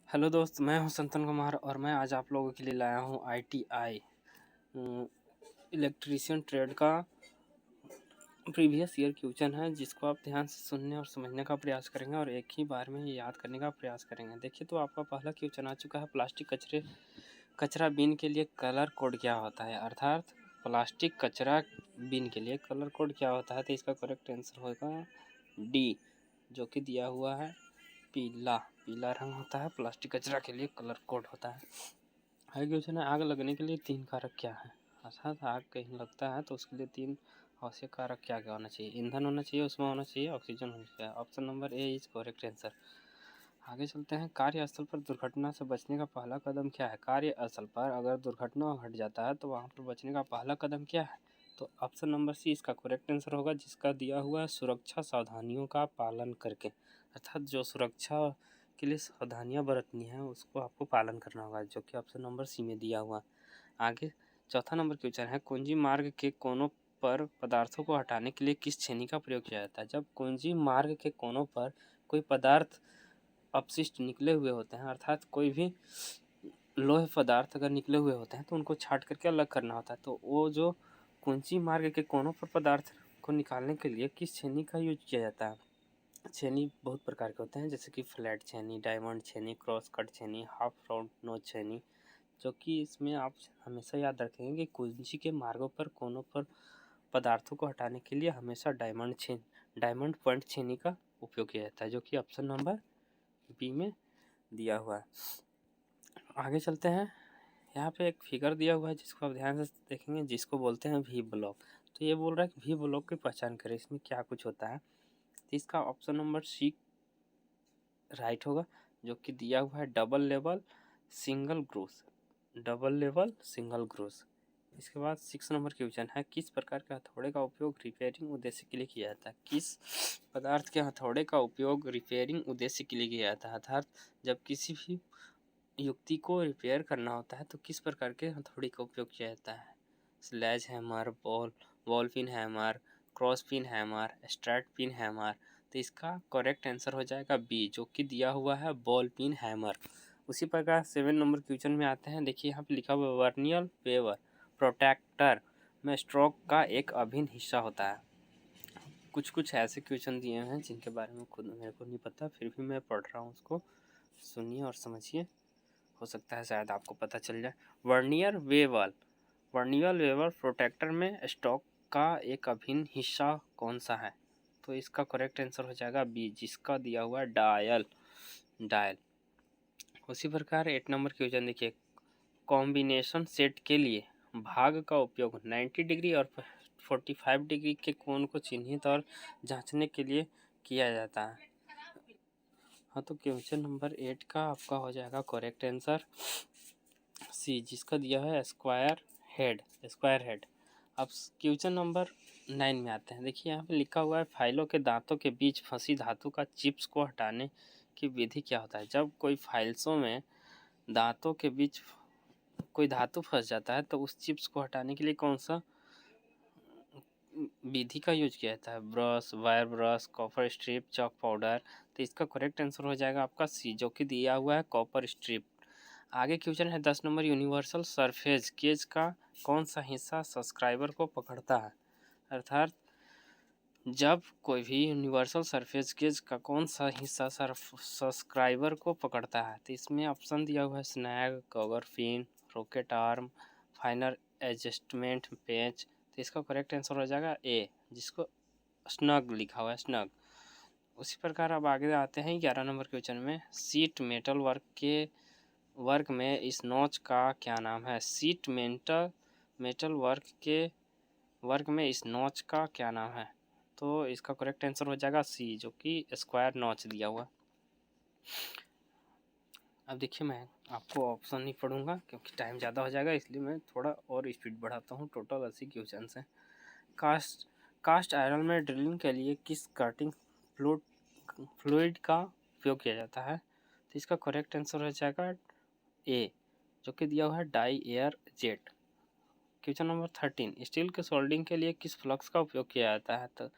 Hello दोस्त, मैं हूं संतन कुमार और मैं आज आप लोगों के लिए लाया हूं ITI इलेक्ट्रीशियन ट्रेड का प्रीवियस ईयर क्वेश्चन है, जिसको आप ध्यान से सुनने और समझने का प्रयास करेंगे और एक ही बार में याद करने का प्रयास करेंगे। देखिए, तो आपका पहला क्वेश्चन आ चुका है, प्लास्टिक कचरा बिन के लिए कलर कोड क्या होता है। अर्थात प्लास्टिक कचरा बिन के लिए कलर कोड क्या होता है। तो इसका करेक्ट आंसर होगा डी, जो कि दिया हुआ है पीला। पीला रंग होता है प्लास्टिक कचरा के लिए कलर कोड होता है। क्वेश्चन है, आग लगने के लिए 3 कारक क्या है। अर्थात आग कहीं लगता है तो उसके लिए 3 आवश्यक कारक क्या क्या होना चाहिए। ईंधन होना चाहिए, उसमें होना चाहिए, ऑक्सीजन होना चाहिए। Option number A is correct answer. आगे चलते हैं, कार्यस्थल पर दुर्घटना से बचने का पहला कदम क्या है। कार्यस्थल पर अगर दुर्घटना घट जाता है तो वहाँ पर बचने का पहला कदम क्या है। तो ऑप्शन नंबर सी इसका करेक्ट आंसर होगा, जिसका दिया हुआ है सुरक्षा सावधानियों का पालन करके। अर्थात जो सुरक्षा के लिए सावधानियां बरतनी है उसको आपको पालन करना होगा, जो कि ऑप्शन नंबर सी में दिया हुआ। आगे चौथा नंबर क्वेश्चन है, कुंजी मार्ग के कोनों पर पदार्थों को हटाने के लिए किस छेनी का प्रयोग किया जाता है। जब कुंजी मार्ग के कोनों पर कोई पदार्थ अपशिष्ट निकले हुए होते हैं, अर्थात कोई भी लोहे पदार्थ अगर निकले हुए होते हैं तो उनको छाट करके अलग करना होता है। तो वो जो कुंजी मार्ग के कोनों पर पदार्थ को निकालने के लिए किस छेनी का यूज किया जाता है। छेनी बहुत प्रकार के होते हैं, जैसे कि फ्लैट छेनी, डायमंड छेनी, क्रॉस कट छेनी, हाफ राउंड नोच छेनी। जो कि इसमें आप हमेशा याद रखेंगे कि कुंजी के मार्गों पर कोनों पर पदार्थों को हटाने के लिए हमेशा डायमंड पॉइंट छेनी का उपयोग किया जाता है, जो कि ऑप्शन नंबर बी में दिया हुआ है। आगे चलते हैं, यहाँ पे एक फिगर दिया हुआ है जिसको आप ध्यान से देखेंगे, जिसको बोलते हैं वी ब्लॉक। तो ये बोल रहा है कि वी ब्लॉक की पहचान करें, इसमें क्या कुछ होता है। तो इसका ऑप्शन नंबर सी राइट होगा, जो कि दिया हुआ है double level single gross. Double level single gross. इसके बाद 6 नंबर क्वेश्चन है, किस प्रकार के हथौड़े का उपयोग रिपेयरिंग उद्देश्य के लिए किया जाता है। किस पदार्थ के हथौड़े का उपयोग रिपेयरिंग उद्देश्य के लिए किया जाता है। अर्थात जब किसी भी युक्ति को रिपेयर करना होता है तो किस प्रकार के हथौड़े का उपयोग किया जाता है। Sledge hammer, ball peen hammer, cross peen hammer, straight peen hammer. तो इसका करेक्ट आंसर हो जाएगा बी, जो कि दिया हुआ है बॉल पिन हैमर। उसी प्रकार 7 नंबर क्वेश्चन में आते हैं। देखिए, यहाँ पे लिखा हुआ वर्नियर वेवर प्रोटेक्टर में स्ट्रोक का एक अभिन्न हिस्सा होता है। कुछ ऐसे क्वेश्चन दिए हैं जिनके बारे में खुद मेरे को नहीं पता, फिर भी मैं पढ़ रहा हूँ, उसको सुनिए और समझिए, हो सकता है शायद आपको पता चल जाए। वर्नियर वेवर प्रोटेक्टर में स्टॉक का एक अभिन्न हिस्सा कौन सा है। तो इसका करेक्ट आंसर हो जाएगा बी, जिसका दिया हुआ है डायल। उसी प्रकार 8 नंबर क्वेश्चन देखिए, कॉम्बिनेशन सेट के लिए भाग का उपयोग 90 डिग्री और 45 डिग्री के कोण को चिन्हित और जांचने के लिए किया जाता है। हाँ, तो क्वेश्चन नंबर 8 का आपका हो जाएगा करेक्ट आंसर सी, जिसका दिया है स्क्वायर हेड। अब क्वेश्चन नंबर 9 में आते हैं। देखिए, यहाँ पे लिखा हुआ है, फाइलों के दांतों के बीच फंसी धातु का चिप्स को हटाने की विधि क्या होता है। जब कोई फाइल्सों में दांतों के बीच कोई धातु फंस जाता है तो उस चिप्स को हटाने के लिए कौन सा विधि का यूज किया जाता है। Brush, wire brush, copper strip, chalk powder. तो इसका करेक्ट आंसर हो जाएगा आपका सी, जो कि दिया हुआ है कॉपर स्ट्रिप। आगे क्वेश्चन है 10 नंबर, यूनिवर्सल सरफेस गेज का कौन सा हिस्सा सब्सक्राइबर को पकड़ता है। अर्थात जब कोई भी यूनिवर्सल सरफेस गेज का कौन सा हिस्सा सब्सक्राइबर को पकड़ता है। तो इसमें ऑप्शन दिया हुआ है snag, cover pin, rocket arm, final adjustment पेंच। तो इसका करेक्ट आंसर हो जाएगा ए, जिसको स्नग लिखा हुआ है, स्नग। उसी प्रकार अब आगे आते हैं 11 नंबर क्वेश्चन में, सीट मेटल वर्क में इस नॉच का क्या नाम है। सीट मेटल वर्क में इस नॉच का क्या नाम है। तो इसका करेक्ट आंसर हो जाएगा सी, जो कि स्क्वायर नॉच दिया हुआ। अब देखिए, मैं आपको ऑप्शन नहीं पढ़ूंगा क्योंकि टाइम ज़्यादा हो जाएगा, इसलिए मैं थोड़ा और स्पीड बढ़ाता हूँ। टोटल 80 क्वेश्चन हैं। कास्ट आयरन में ड्रिलिंग के लिए किस कटिंग फ्लूइड का उपयोग किया जाता है। तो इसका करेक्ट आंसर हो जाएगा ए, जो कि दिया हुआ है die air jet. Question number 13, steel के सोल्डिंग के लिए किस फ्लक्स का उपयोग किया जाता है। तो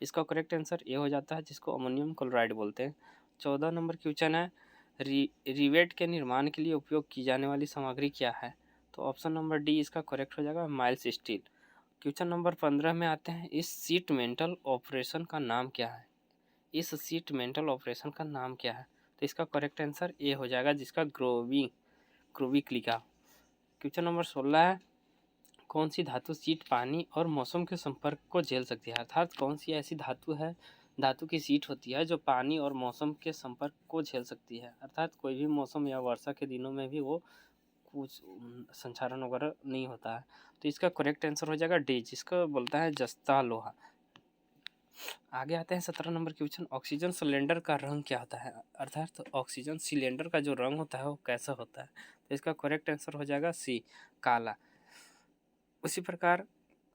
इसका करेक्ट आंसर ए हो जाता है, जिसको अमोनियम क्लोराइड बोलते हैं। 14 नंबर क्वेश्चन है, रिवेट के निर्माण के लिए उपयोग की जाने वाली सामग्री क्या है? तो ऑप्शन नंबर डी इसका करेक्ट हो जाएगा, माइल्स स्टील। क्वेश्चन नंबर 15 में आते हैं, इस सीट मेंटल ऑपरेशन का नाम क्या है? इस सीट मेंटल ऑपरेशन का नाम क्या है? तो इसका करेक्ट आंसर ए हो जाएगा, जिसका ग्रोविक्लिका। क्वेश्चन नंबर 16 है, कौन सी धातु सीट पानी और मौसम के संपर्क को झेल सकती है? अर्थात कौन सी ऐसी धातु की सीट होती है जो पानी और मौसम के संपर्क को झेल सकती है, अर्थात कोई भी मौसम या वर्षा के दिनों में भी वो कुछ संक्षारण वगैरह नहीं होता है। तो इसका करेक्ट आंसर हो जाएगा डी, जिसको बोलता है जस्ता लोहा। आगे आते हैं 17 नंबर क्वेश्चन, ऑक्सीजन सिलेंडर का रंग क्या होता है? अर्थात तो ऑक्सीजन सिलेंडर का जो रंग होता है वो कैसा होता है? तो इसका करेक्ट आंसर हो जाएगा सी, काला। उसी प्रकार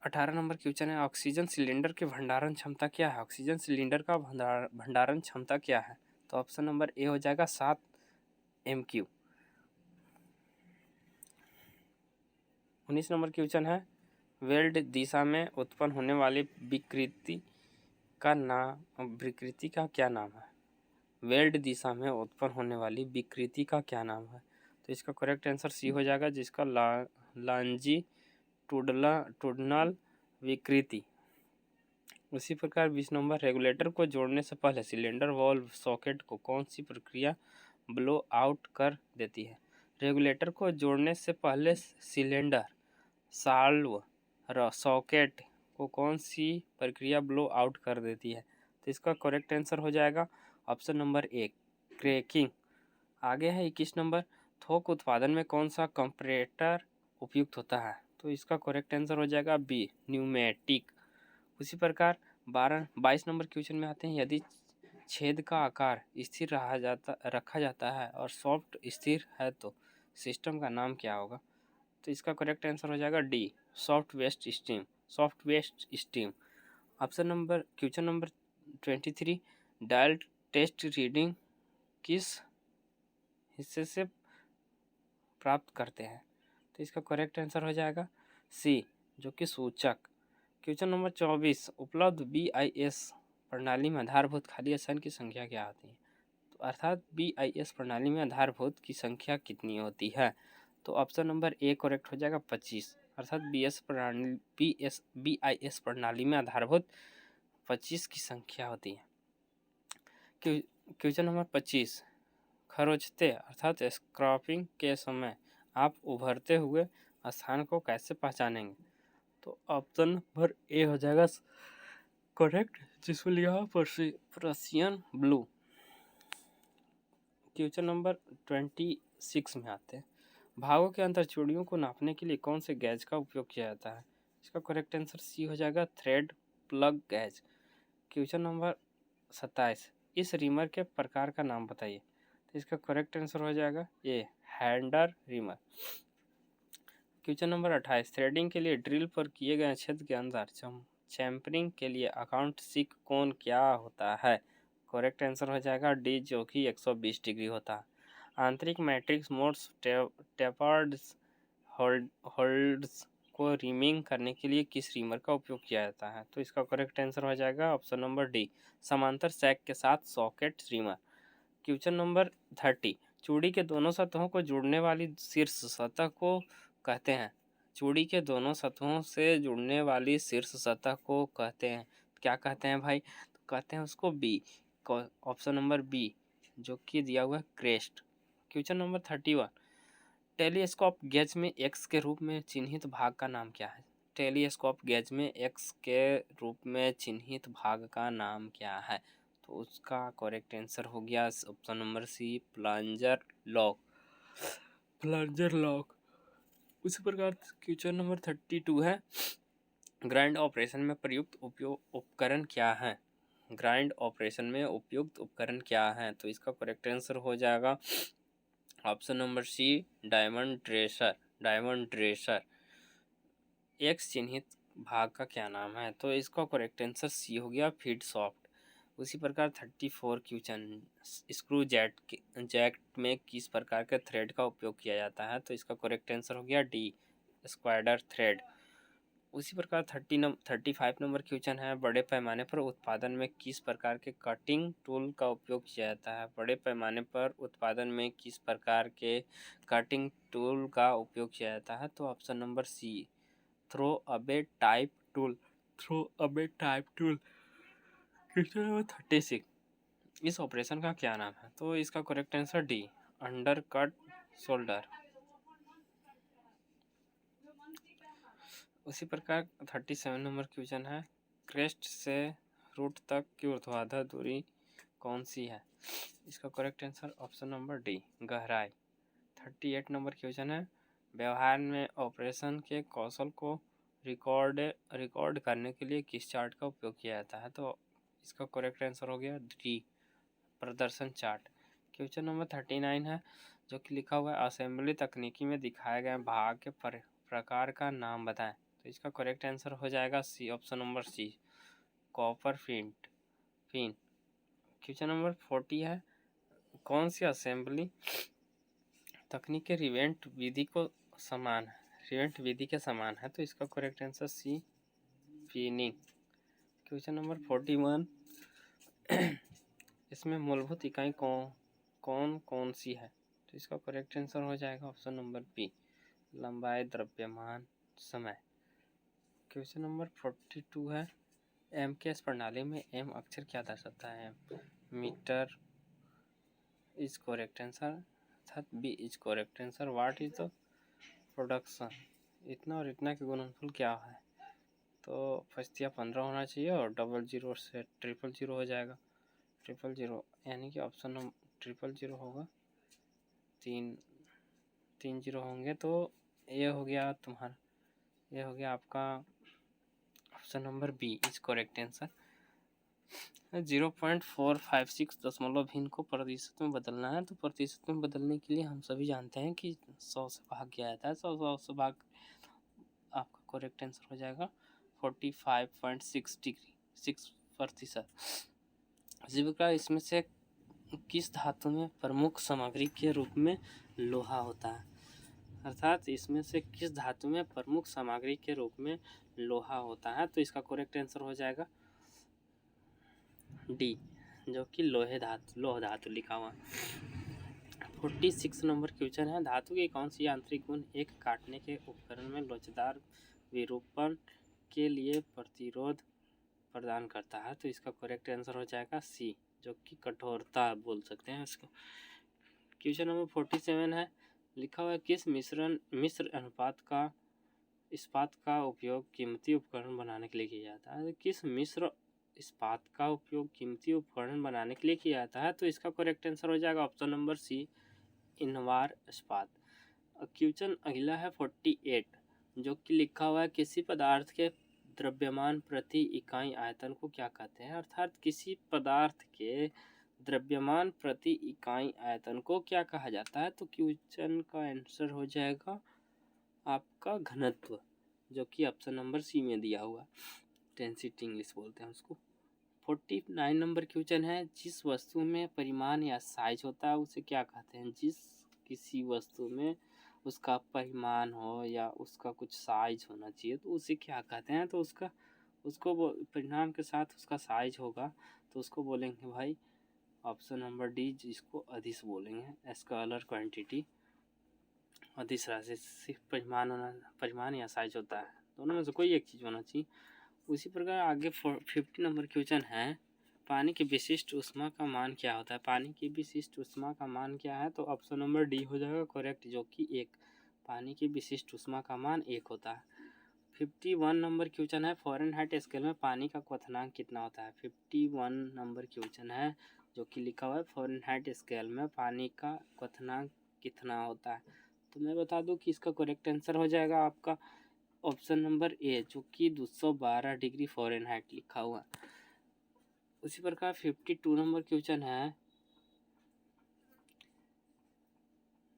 18 नंबर क्वेश्चन है, ऑक्सीजन सिलेंडर की भंडारण क्षमता क्या है? ऑक्सीजन सिलेंडर का भंडारण क्षमता क्या है? तो ऑप्शन नंबर ए हो जाएगा 7 MQ। 19 नंबर क्वेश्चन है, वेल्ड दिशा में उत्पन्न होने वाली विकृति का क्या नाम है? वेल्ड दिशा में उत्पन्न होने वाली विकृति का क्या नाम है? तो इसका करेक्ट आंसर सी हो जाएगा, जिसका लॉन्जिट्यूडनल विकृति। उसी प्रकार 20 नंबर, रेगुलेटर को जोड़ने से पहले सिलेंडर वॉल्व सॉकेट को कौन सी प्रक्रिया ब्लो आउट कर देती है? रेगुलेटर को जोड़ने से पहले सिलेंडर साल्व सॉकेट को कौन सी प्रक्रिया ब्लो आउट कर देती है? तो इसका करेक्ट आंसर हो जाएगा ऑप्शन नंबर ए, क्रैकिंग। आगे है 21 नंबर, थोक उत्पादन में कौन सा कंपैरेटर उपयुक्त होता है? तो इसका करेक्ट आंसर हो जाएगा बी, न्यूमेटिक। उसी प्रकार 22 नंबर क्वेश्चन में आते हैं, यदि छेद का आकार स्थिर रखा जाता है और सॉफ्ट स्थिर है तो सिस्टम का नाम क्या होगा? तो इसका करेक्ट आंसर हो जाएगा D, soft waste steam. Question number 23, dial test reading किस हिस्से से प्राप्त करते हैं? तो इसका करेक्ट आंसर हो जाएगा सी, जो कि सूचक। क्वेश्चन नंबर 24, उपलब्ध BIS प्रणाली में आधारभूत खाली स्थान की संख्या क्या होती है? तो अर्थात BIS प्रणाली में आधारभूत की संख्या कितनी होती है? तो ऑप्शन नंबर ए करेक्ट हो जाएगा 25, अर्थात BIS प्रणाली में आधारभूत 25 की संख्या होती है। क्वेश्चन नंबर 25, खरोंचते अर्थात स्क्रैपिंग के समय आप उभरते हुए स्थान को कैसे पहचानेंगे? तो ऑप्शन नंबर ए हो जाएगा करेक्ट, जिसको लिखा पर्शियन ब्लू। क्वेश्चन नंबर 26 में आते हैं, भागों के अंतर चूड़ियों को नापने के लिए कौन से गैज का उपयोग किया जाता है? इसका करेक्ट आंसर सी हो जाएगा, thread plug gauge. Question number 27, इस रीमर के प्रकार का नाम बताइए? तो इसका करेक्ट आंसर हो जाएगा A, hand reamer. Question number 28, threading के लिए ड्रिल पर किए गए छेद के अंदर चैम्फरिंग के लिए आकांक्षिक कोण क्या होता है? करेक्ट आंसर हो जाएगा डी, जो कि 120 डिग्री होता है। आंतरिक मैट्रिक्स मोड्स टेपर्ड होल्ड्स को रिमिंग करने के लिए किस रीमर का उपयोग किया जाता है? तो इसका करेक्ट आंसर हो जाएगा ऑप्शन नंबर डी, समांतर सैक के साथ सॉकेट रीमर। क्वेश्चन नंबर 30, चूड़ी के दोनों सतहों को जोड़ने वाली शीर्ष सतह को कहते हैं? चूड़ी के दोनों सतहों से जुड़ने वाली शीर्ष सतह को कहते हैं, क्या कहते हैं भाई? तो कहते हैं उसको बी, ऑप्शन नंबर बी, जो कि दिया हुआ है crest. Question number 31, telescope gauge में एक्स के रूप में चिन्हित भाग का नाम क्या है? टेलीस्कोप गेज में एक्स के रूप में चिन्हित भाग का नाम क्या है? तो उसका करेक्ट आंसर हो गया option number C, plunger lock. उसी प्रकार क्वेश्चन नंबर 32 है, ग्राइंड ऑपरेशन में प्रयुक्त उपकरण क्या है? ग्राइंड ऑपरेशन में उपयुक्त उपकरण क्या है? तो इसका करेक्ट आंसर हो जाएगा option number C, diamond dresser. X चिन्हित भाग का क्या नाम है? तो इसका करेक्ट आंसर सी हो गया, फीड सॉफ्ट। उसी प्रकार 34 क्वेश्चन, स्क्रू जैक में किस प्रकार के थ्रेड का उपयोग किया जाता है? तो इसका करेक्ट आंसर हो गया डी, स्क्वाडर थ्रेड। उसी प्रकार 35 नंबर क्वेश्चन है, बड़े पैमाने पर उत्पादन में किस प्रकार के कटिंग टूल का उपयोग किया जाता है? बड़े पैमाने पर उत्पादन में किस प्रकार के कटिंग टूल का उपयोग किया जाता है? तो option number C, throw away type tool. Throw away type tool. Question number 36, इस ऑपरेशन का क्या नाम है? तो इसका correct answer D, undercut shoulder. उसी प्रकार 37 नंबर क्वेश्चन है, क्रेस्ट से रूट तक की ऊर्ध्वाधर दूरी कौन सी है? इसका correct answer option number D, गहराई। 38 नंबर क्वेश्चन है, व्यवहार में ऑपरेशन के कौशल को रिकॉर्ड करने के लिए किस चार्ट का उपयोग किया जाता है? तो इसका करेक्ट आंसर हो गया डी, प्रदर्शन चार्ट। क्वेश्चन नंबर 39 है, जो कि लिखा हुआ है, असेंबली तकनीकी में दिखाए गए भाग के प्रकार का नाम बताएं। तो इसका करेक्ट आंसर हो जाएगा C, option number C, copper pin. Question number 40 है, कौन सी असेंबली तकनीक के रिवेंट विधि के समान है? तो इसका correct answer C, pinning. Question number 41, इसमें मूलभूत इकाई कौन सी है? तो इसका करेक्ट आंसर हो जाएगा ऑप्शन नंबर बी, लंबाई, द्रव्यमान, समय। क्वेश्चन नंबर 42 है, एमकेएस प्रणाली में एम अक्षर क्या दर्शाता है? मीटर इज करेक्ट आंसर, अर्थात B is correct answer. What is the production, इतना और इतना के गुणनफल क्या है? तो फस्तिया 15 होना चाहिए और 00 से 000 हो जाएगा। 000 यानी कि ऑप्शन नंबर 000 होगा, 3 0 होंगे, तो ये हो गया आपका option number B is correct answer. 0.456 दशमलव भिन्न को प्रतिशत में बदलना है, तो प्रतिशत में बदलने के लिए हम सभी जानते हैं कि 100 से भाग किया जाता है। 100 से भाग, आपका करेक्ट आंसर हो जाएगा 45.6%। इसी प्रकार इसमें से किस धातु में प्रमुख सामग्री के रूप में लोहा होता है? अर्थात इसमें से किस धातु में प्रमुख सामग्री के रूप में लोहा होता है? तो इसका करेक्ट आंसर हो जाएगा डी, जो कि लोह धातु लिखा हुआ। 46 नंबर क्वेश्चन है, धातु की कौन सी यांत्रिक गुण एक काटने के उपकरण में लोचदार विरूपण के लिए प्रतिरोध प्रदान करता है? तो इसका करेक्ट आंसर हो जाएगा सी, जो कि कठोरता बोल सकते हैं इसको। क्वेश्चन नंबर 47 है, लिखा हुआ है, किस मिश्र इस्पात का उपयोग कीमती उपकरण बनाने के लिए किया जाता है? किस मिश्र इस्पात का उपयोग कीमती उपकरण बनाने के लिए किया जाता है? तो इसका करेक्ट आंसर हो जाएगा ऑप्शन नंबर सी, इनवार इस्पात। क्वेश्चन अगला है 48, जो कि लिखा हुआ है, किसी पदार्थ के द्रव्यमान प्रति इकाई आयतन को क्या कहते हैं? अर्थात किसी पदार्थ के द्रव्यमान प्रति इकाई आयतन को क्या कहा जाता है? तो क्वेश्चन का आंसर हो जाएगा आपका घनत्व, जो कि ऑप्शन नंबर सी में दिया हुआ है, डेंसिटी इंग्लिश बोलते हैं उसको। 49 नंबर क्वेश्चन है, जिस वस्तु में परिमाण या साइज होता है उसे क्या कहते हैं? जिस किसी वस्तु में उसका परिमाण हो या उसका कुछ साइज होना चाहिए तो उसे क्या कहते हैं? तो उसको परिमाण के साथ उसका साइज होगा तो उसको बोलेंगे भाई ऑप्शन नंबर डी, जिसको अदिश बोलेंगे, स्केलर क्वांटिटी। अदिश राशि सिर्फ परिमाण या साइज होता है, दोनों में से कोई एक चीज़ होना चाहिए। उसी प्रकार आगे 50 नंबर क्वेश्चन है, पानी की विशिष्ट ऊष्मा का मान क्या होता है? पानी की विशिष्ट ऊष्मा का मान क्या है? तो ऑप्शन नंबर डी हो जाएगा करेक्ट, जो कि 1, पानी की विशिष्ट ऊष्मा का मान 1 होता है। 51 नंबर क्वेश्चन है, फ़ारेनहाइट स्केल में पानी का क्वथनांक कितना होता है? 51 नंबर क्वेश्चन है, जो कि लिखा हुआ है, फ़ारेनहाइट स्केल में पानी का क्वथनांक कितना होता है? तो मैं बता दूं कि इसका करेक्ट आंसर हो जाएगा आपका ऑप्शन नंबर ए, जो कि 212 डिग्री फ़ारेनहाइट लिखा हुआ। उसी प्रकार 52 नंबर क्वेश्चन है,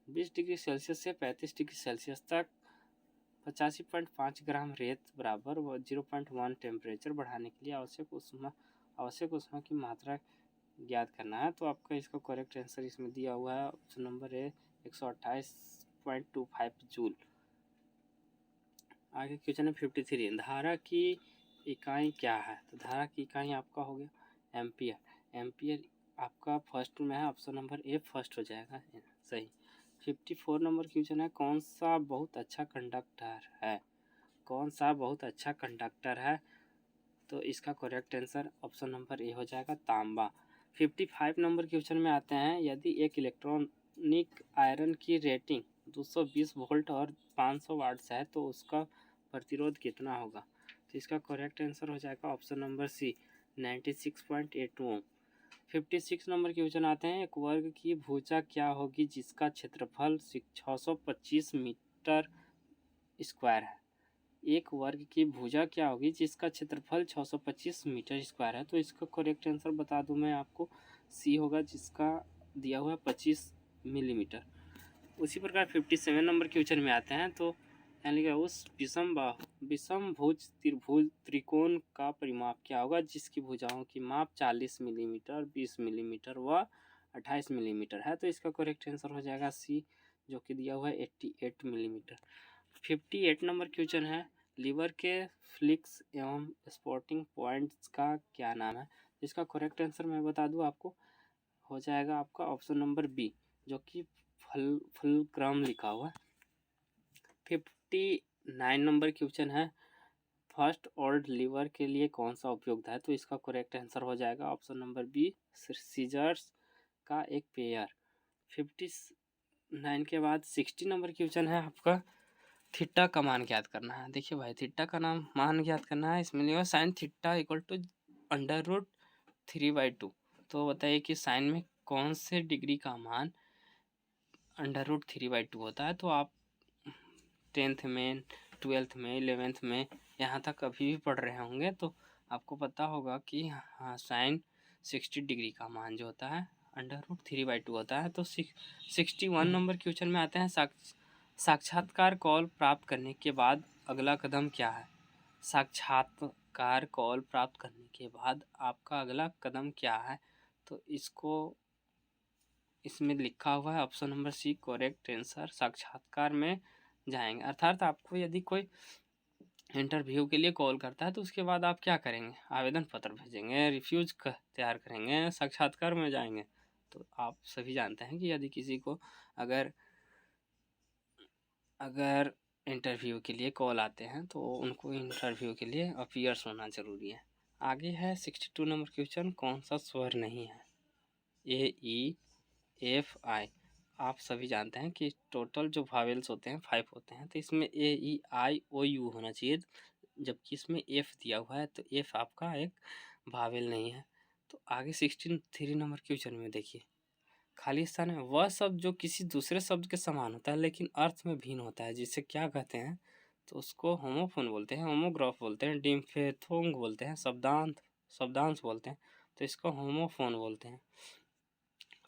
20 डिग्री सेल्सियस से 35 डिग्री सेल्सियस तक 85.5 ग्राम रेत बराबर 0.1 टेम्परेचर बढ़ाने के लिए आवश्यक ऊष्मा की मात्रा ज्ञात करना है। तो आपका इसका करेक्ट आंसर इसमें दिया हुआ है ऑप्शन नंबर ए, 128.25 जूल। आगे क्वेश्चन है 53, धारा की इकाई क्या है? तो धारा की इकाई आपका हो गया एम्पियर। एम्पियर आपका फर्स्ट में है, ऑप्शन नंबर ए फर्स्ट हो जाएगा सही। 54 नंबर क्वेश्चन है, कौन सा बहुत अच्छा कंडक्टर है? कौन सा बहुत अच्छा कंडक्टर है? तो इसका करेक्ट आंसर ऑप्शन नंबर ए हो जाएगा तांबा। 55 नंबर क्वेश्चन में आते हैं, यदि एक इलेक्ट्रॉनिक आयरन की रेटिंग 220 वोल्ट और 500 वाट्स है तो उसका प्रतिरोध कितना होगा? तो इसका करेक्ट आंसर हो जाएगा ऑप्शन नंबर सी 96.82 ओम। 56 नंबर क्वेश्चन आते हैं, एक वर्ग की भुजा क्या होगी जिसका क्षेत्रफल 625 मीटर स्क्वायर है? एक वर्ग की भुजा क्या होगी जिसका क्षेत्रफल 625 मीटर स्क्वायर है? तो इसका करेक्ट आंसर बता दूं मैं आपको, सी होगा, जिसका दिया हुआ है 25 मिलीमीटर। उसी प्रकार 57 नंबर क्वेश्चन में आते हैं, तो यहाँ लिखा है उस विषम भुज त्रिभुज त्रिकोण का परिमाप क्या होगा जिसकी भुजाओं की माप 40 मिलीमीटर, 20 मिलीमीटर व 28 मिलीमीटर है? तो इसका करेक्ट आंसर हो जाएगा सी, जो कि दिया हुआ है 88 मिलीमीटर। 58 नंबर क्वेश्चन है, लीवर के फ्लिक्स एवं स्पॉटिंग पॉइंट्स का क्या नाम है? इसका करेक्ट आंसर मैं बता दूं आपको, हो जाएगा आपका ऑप्शन नंबर बी, जो कि फुलक्रम लिखा हुआ है। 59 नंबर क्वेश्चन है, फर्स्ट ऑर्डर लीवर के लिए कौन सा उपयुक्त है? तो इसका करेक्ट आंसर हो जाएगा ऑप्शन नंबर बी, सीजर्स का एक पेयर। 59 के बाद 60 नंबर क्वेश्चन है आपका, थीटा का मान ज्ञात करना है। देखिए भाई, थीटा का मान ज्ञात करना है, इसमें लिखा साइन थीटा इक्वल टू √3/2। तो बताइए कि साइन में कौन से डिग्री का मान √3/2 होता है? तो आप 10th में, 12th में, 11th में, यहाँ तक कभी भी पढ़ रहे होंगे तो आपको पता होगा कि हाँ, साइन 60 डिग्री का मान जो होता है √3/2 होता है। तो 61 नंबर क्वेश्चन में आते हैं, साक्षात्कार कॉल प्राप्त करने के बाद अगला कदम क्या है? साक्षात्कार कॉल प्राप्त करने के बाद आपका अगला कदम क्या है? तो इसमें लिखा हुआ है option number C correct answer, साक्षात्कार में जाएंगे। अर्थात आपको यदि कोई इंटरव्यू के लिए कॉल करता है तो उसके बाद आप क्या करेंगे? आवेदन पत्र भेजेंगे, रिफ्यूज तैयार करेंगे, साक्षात्कार में जाएंगे। तो आप सभी जानते हैं कि यदि किसी को अगर इंटरव्यू के लिए कॉल आते हैं तो उनको इंटरव्यू के लिए अपीयर्स होना ज़रूरी है। आगे है 62 नंबर क्वेश्चन, कौन सा स्वर नहीं है? AEFI। आप सभी जानते हैं कि टोटल जो वावेल्स होते हैं 5 होते हैं, तो इसमें AEIOU होना चाहिए, जबकि इसमें F दिया हुआ है, तो F आपका एक वावेल नहीं है। तो आगे 63 नंबर क्वेश्चन में देखिए, खाली स्थान है वह शब्द जो किसी दूसरे शब्द के समान होता है लेकिन अर्थ में भिन्न होता है, जिसे क्या कहते हैं? तो उसको होमोफोन बोलते हैं, होमोग्राफ बोलते हैं, डिम्फेथोंग बोलते हैं, शब्दांश बोलते हैं। तो इसको होमोफोन बोलते हैं।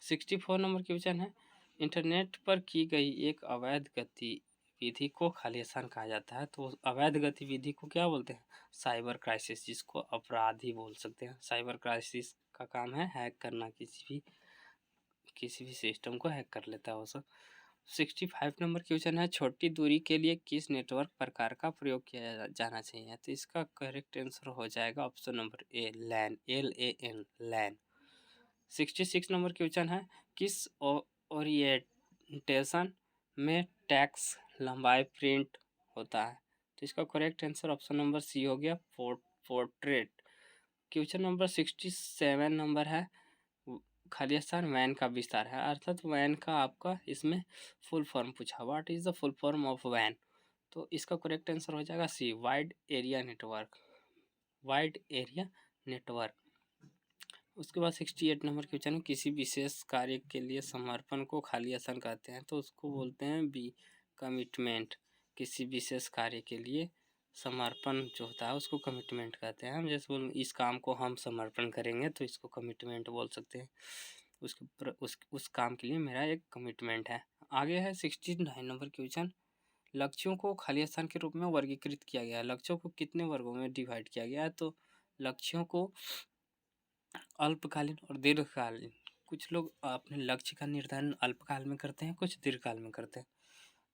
64 नंबर क्वेश्चन है, इंटरनेट पर की गई एक अवैध गतिविधि को खालिस्तान कहा जाता है। तो अवैध गतिविधि को क्या बोलते हैं? साइबर क्राइसिस, जिसको अपराधी बोल सकते हैं। साइबर क्राइसिस का काम है हैक करना, किसी भी सिस्टम को हैक कर लेता है वो सब। 65 नंबर क्वेश्चन है, छोटी दूरी के लिए किस नेटवर्क प्रकार का प्रयोग किया जाना चाहिए? तो इसका करेक्ट आंसर हो जाएगा option number A, LAN, LAN, LAN. 66 नंबर क्वेश्चन है, किस ओरिएंटेशन में टेक्स्ट लंबाई प्रिंट होता है? तो इसका correct answer option number C हो गया, पोर्ट्रेट। क्वेश्चन नंबर 67 नंबर है, खालिस्तान वैन का विस्तार है, अर्थात वैन का आपका इसमें फुल फॉर्म पूछा, what is the full form of वैन? तो इसका करेक्ट आंसर हो जाएगा C, wide area network, wide area network. उसके बाद 68 नंबर क्वेश्चन है, किसी विशेष कार्य के लिए समर्पण को खालिस्तान कहते हैं? तो उसको बोलते हैं बी, कमिटमेंट। किसी विशेष कार्य के लिए समर्पण जो होता है उसको कमिटमेंट कहते हैं। हम जैसे बोल इस काम को हम समर्पण करेंगे तो इसको कमिटमेंट बोल सकते हैं, उस काम के लिए मेरा एक कमिटमेंट है। आगे है 69 नंबर क्वेश्चन, लक्ष्यों को खालिस्तान के रूप में वर्गीकृत किया गया है। लक्ष्यों को कितने वर्गों में डिवाइड किया गया है? तो लक्ष्यों को अल्पकालीन और दीर्घकालीन, कुछ लोग अपने लक्ष्य का निर्धारण अल्पकाल में करते हैं, कुछ दीर्घकाल में करते हैं।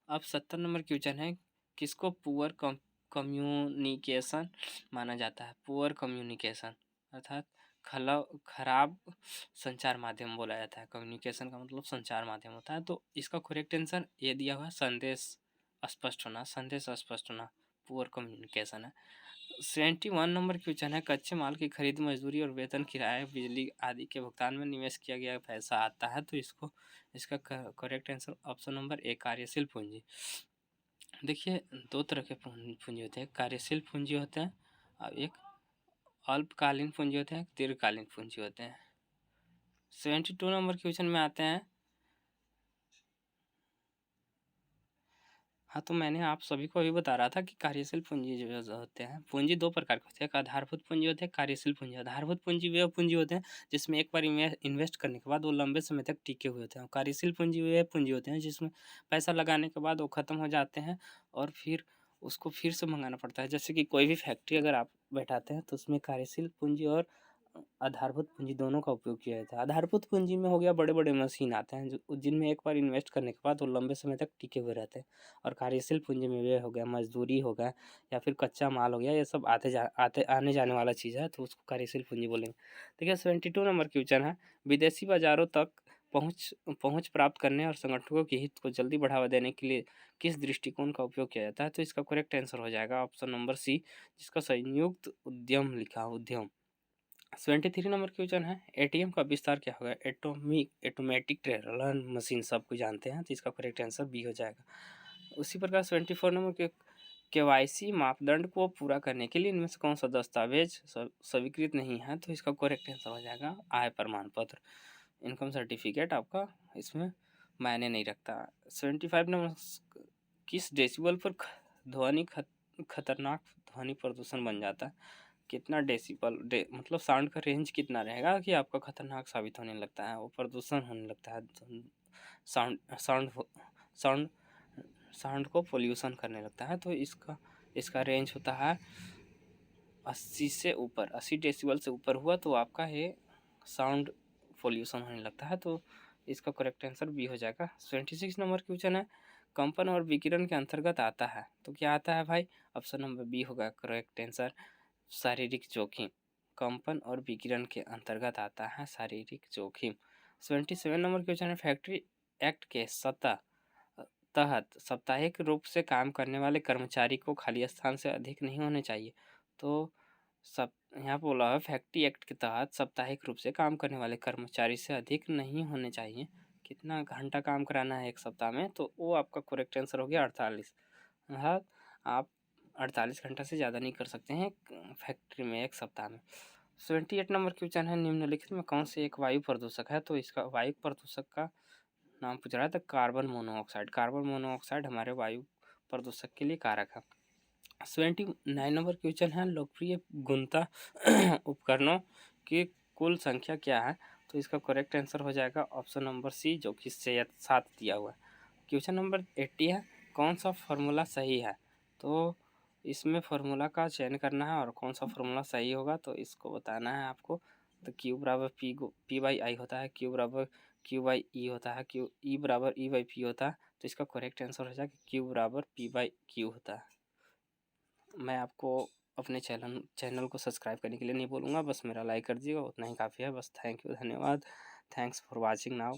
अब 70 नंबर क्वेश्चन है, किसको पुअर कम्युनिकेशन माना जाता है। पुअर कम्युनिकेशन अर्थात खराब संचार माध्यम बोला जाता है। कम्युनिकेशन का मतलब संचार माध्यम होता है। तो इसका करेक्ट आंसर ये दिया हुआ है, संदेश अस्पष्ट होना, संदेश अस्पष्ट होना पुअर कम्युनिकेशन है। 71 नंबर क्वेश्चन है, कच्चे माल की खरीद, मजदूरी और वेतन, किराए, बिजली आदि के भुगतान में निवेश किया गया पैसा आता है। तो इसका करेक्ट आंसर ऑप्शन नंबर ए कार्यशील पूंजी। देखिए दो तरह के पूंजी होते हैं, कार्यशील पूंजी होते हैं और एक अल्पकालीन पूंजी होते हैं, दीर्घकालीन पूंजी होते हैं। 72 नंबर क्वेश्चन में आते हैं। हाँ, तो मैंने आप सभी को अभी बता रहा था कि कार्यशील पूंजी जो होते हैं, पूंजी दो प्रकार के होते हैं, एक आधारभूत पूंजी होते हैं, कार्यशील पूंजी। आधारभूत पूंजी वे पूंजी होते हैं जिसमें एक बार इन्वेस्ट करने के बाद वो लंबे समय तक टिके हुए होते हैं। कार्यशील पूंजी वे पूंजी होते हैं जिसमें पैसा लगाने के बाद वो खत्म हो जाते हैं और फिर उसको फिर से मंगाना पड़ता है। जैसे कि कोई भी फैक्ट्री अगर आप बैठाते हैं तो उसमें कार्यशील पूंजी और आधारभूत पूंजी दोनों का उपयोग किया जाता है। आधारभूत पूंजी में हो गया बड़े बड़े मशीन आते हैं जो जिनमें एक बार इन्वेस्ट करने के बाद वो लंबे समय तक टिके हुए रहते हैं। और कार्यशील पूंजी में वे हो गया मजदूरी हो गया या फिर कच्चा माल हो गया, ये सब आते आने जाने वाला चीज़ है, तो उसको कार्यशील पूंजी बोलेंगे। देखिए 72 नंबर क्वेश्चन है, विदेशी बाजारों तक पहुंच पहुंच प्राप्त करने और संगठनों के हित को जल्दी बढ़ावा देने के लिए किस दृष्टिकोण का उपयोग किया जाता है। तो इसका करेक्ट आंसर हो जाएगा ऑप्शन नंबर सी, जिसका संयुक्त उद्यम लिखा उद्यम। 73 नंबर क्वेश्चन है, एटीएम का विस्तार क्या होगा। ऑटोमेटिक टेलर मशीन सबको जानते हैं, तो इसका करेक्ट आंसर बी हो जाएगा। उसी प्रकार 74 नंबर के केवाईसी मापदंड को पूरा करने के लिए इनमें से कौन सा दस्तावेज स्वीकृत नहीं है। तो इसका करेक्ट आंसर हो जाएगा आय प्रमाण पत्र, इनकम सर्टिफिकेट आपका इसमें मायने नहीं रखता। 75 नंबर, किस डेसिबल पर ध्वनि खतरनाक ध्वनि प्रदूषण बन जाता है। कितना डेसिबल मतलब साउंड का रेंज कितना रहेगा कि आपका खतरनाक साबित होने लगता है, वो प्रदूषण होने लगता है, साउंड साउंड साउंड साउंड को पोल्यूशन करने लगता है। तो इसका रेंज होता है 80 से ऊपर, 80 डेसिबल से ऊपर हुआ तो आपका ये साउंड पोल्यूशन होने लगता है। तो इसका करेक्ट आंसर बी हो जाएगा। 26 नंबर क्वेश्चन है, कंपन और विकिरण के अंतर्गत आता है। तो क्या आता है भाई, ऑप्शन नंबर बी होगा करेक्ट आंसर, शारीरिक जोखिम। कंपन और विकिरण के अंतर्गत आता है शारीरिक जोखिम। 77 नंबर क्वेश्चन है, फैक्ट्री एक्ट के तहत साप्ताहिक रूप से काम करने वाले कर्मचारी को खाली स्थान से अधिक नहीं होने चाहिए। तो सब यहाँ बोला है फैक्ट्री एक्ट के तहत साप्ताहिक रूप से काम करने वाले कर्मचारी से अधिक नहीं होने चाहिए। कितना घंटा काम कराना है एक सप्ताह में, तो वो आपका करेक्ट आंसर हो गया 48। हाँ, आप 48 घंटा से ज़्यादा नहीं कर सकते हैं फैक्ट्री में एक सप्ताह में। 78 नंबर क्वेश्चन है, निम्नलिखित में कौन से एक वायु प्रदूषक है। तो इसका वायु प्रदूषक का नाम पूछ रहा है, तो कार्बन मोनोऑक्साइड। कार्बन मोनोऑक्साइड हमारे वायु प्रदूषक के लिए कारक है। 79 नंबर क्वेश्चन है, लोकप्रिय गुणता उपकरणों की कुल संख्या क्या है। तो इसका करेक्ट आंसर हो जाएगा ऑप्शन नंबर सी, जो कि 7 दिया हुआ है। क्वेश्चन नंबर 80 है, कौन सा फार्मूला सही है। तो इसमें फार्मूला का चयन करना है और कौन सा फार्मूला सही होगा तो इसको बताना है आपको। तो क्यू बराबर पी बाई आई होता है, क्यू बराबर क्यू बाई ई होता है, क्यू ई बराबर ई बाई पी होता है। तो इसका करेक्ट आंसर हो जाएगा क्यू बराबर पी बाई क्यू होता है। मैं आपको अपने चैनल को सब्सक्राइब करने के लिए नहीं बोलूँगा, बस मेरा लाइक कर दीजिएगा, उतना ही काफ़ी है। बस थैंक यू, धन्यवाद, थैंक्स फॉर वॉचिंग नाउ।